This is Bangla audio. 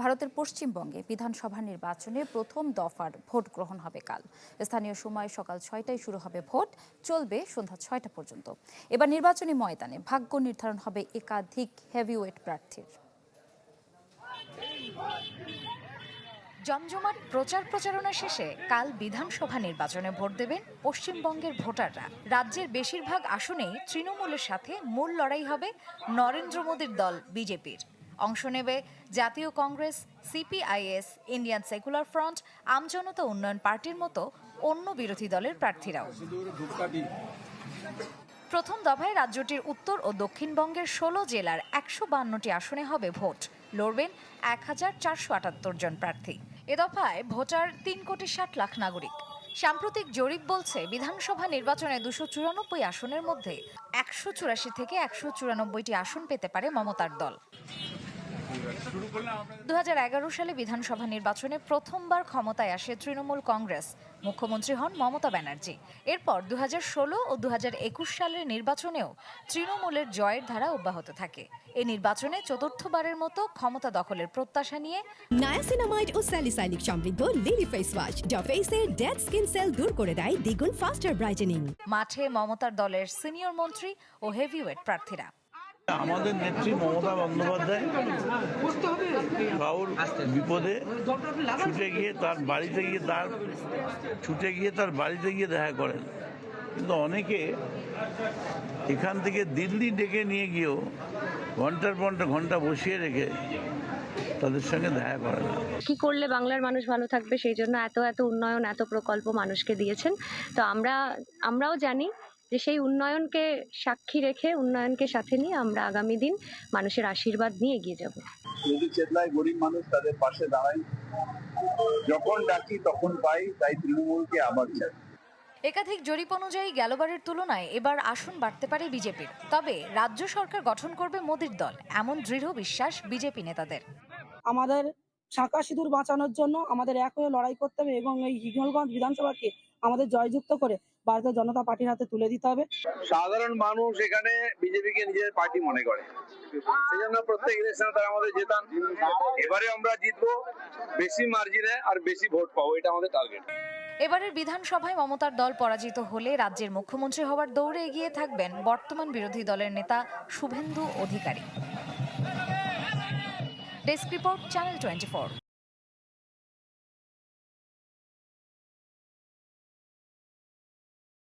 ভারতের পশ্চিমবঙ্গে বিধানসভা নির্বাচনে প্রথম দফার ভোট গ্রহণ হবে কাল। স্থানীয় সময় সকাল ৬টায় শুরু হবে ভোট, চলবে সন্ধ্যা ৬টা পর্যন্ত। এবার নির্বাচনী ময়দানে ভাগ্য নির্ধারণ হবে একাধিক হেভিওয়েট প্রার্থীর। জমজমাট প্রচারণা শেষে কাল বিধানসভা নির্বাচনে ভোট দেবেন পশ্চিমবঙ্গের ভোটাররা। রাজ্যের বেশিরভাগ আসনেই তৃণমূলের সাথে মূল লড়াই হবে নরেন্দ্র মোদীর দল বিজেপির। অংশ নেবে জাতীয় কংগ্রেস, সিপিআইএস, ইন্ডিয়ান সেকুলার ফ্রন্ট, আমজনতা উন্নয়ন পার্টির মতো অন্য বিরোধী দলের প্রার্থীরাও। প্রথম দফায় রাজ্যটির উত্তর ও দক্ষিণবঙ্গের ১৬ জেলার ১৫২টি আসনে হবে ভোট। লড়বেন ১,৪৭৮ জন প্রার্থী। এ দফায় ভোটার ৩,৬০,০০,০০০ নাগরিক। সাম্প্রতিক জরিপ বলছে বিধানসভা নির্বাচনে ২৯৪ আসনের মধ্যে ১৮৪ থেকে ১৯৪টি আসন পেতে পারে মমতার দল। ২০১১ সালে বিধানসভা নির্বাচনে প্রথমবার ক্ষমতায় আসে তৃণমূল কংগ্রেস। মুখ্যমন্ত্রী হন মমতা ব্যানার্জি। এরপর ২০১৬ ও ২০২১ সালের নির্বাচনেও তৃণমূলের জয়ের ধারা অব্যাহত থাকে। এই নির্বাচনে চতুর্থবারের মতো ক্ষমতা দখলের প্রত্যাশা নিয়ে নায়াসিনামাইড ও স্যালিসাইলিক সমৃদ্ধ লিলি ফেস ওয়াশ যা ফেসের ডেড স্কিন সেল দূর করে দেয় দ্বিগুণ ফাস্টার ব্রাইটেনিং। মাঠে মমতার দলের সিনিয়র মন্ত্রী ও হেভিওয়েট প্রার্থীরা। আমাদের নেত্রী মমতা বন্দ্যোপাধ্যায় কারোর বিপদে ছুটে গিয়ে তার বাড়িতে গিয়ে দেখা করেন, কিন্তু অনেকে এখান থেকে দিল্লি ডেকে নিয়ে গিয়েও ঘন্টার পর ঘন্টা বসিয়ে রেখে তাদের সঙ্গে দেখা করে না। কি করলে বাংলার মানুষ ভালো থাকবে, সেই জন্য এত উন্নয়ন, এত প্রকল্প মানুষকে দিয়েছেন। তো আমরাও জানি যে সেই উন্নয়নকে সাক্ষী রেখে, উন্নয়নকে সাথে নিয়ে আমরা আগামী দিন মানুষের আশীর্বাদ নিয়ে এগিয়ে যাব। যদি চেতলায় গরিব মানুষ তাদের পাশে দাঁড়ায়, যখন ডাকি তখন পাই, তাই তৃণমূলকে আবার চাই। একাধিক জরিপ অনুযায়ী গেলবারের তুলনায় এবার আসন বাড়তে পারে বিজেপির। তবে রাজ্য সরকার গঠন করবে মোদীর দল, এমন দৃঢ় বিশ্বাস বিজেপি নেতাদের। আমাদের শাঁখা সিঁদুর বাঁচানোর জন্য আমাদের এক হয়ে লড়াই করতে হবে এবং এই হিঙ্গলগঞ্জ বিধানসভাকে আমাদের জয়যুক্ত করে ভারতীয় জনতা পার্টির হাতে তুলে দিতে হবে। সাধারণ মানুষ এখানে বিজেপিকে নিজের পার্টি মনে করে, সেই জন্য প্রত্যেক ইলেকশনে তারা আমাদের জেতান। এবারে আমরা জিতবো বেশি মার্জিনে আর বেশি ভোট পাবো, এটা আমাদের টার্গেট। এবারের বিধানসভায় মমতার দল পরাজিত হলে রাজ্যের মুখ্যমন্ত্রী হওয়ার দৌড়ে এগিয়ে থাকবেন বর্তমান বিরোধী দলের নেতা Suvendu Adhikari. Desk report, channel 24।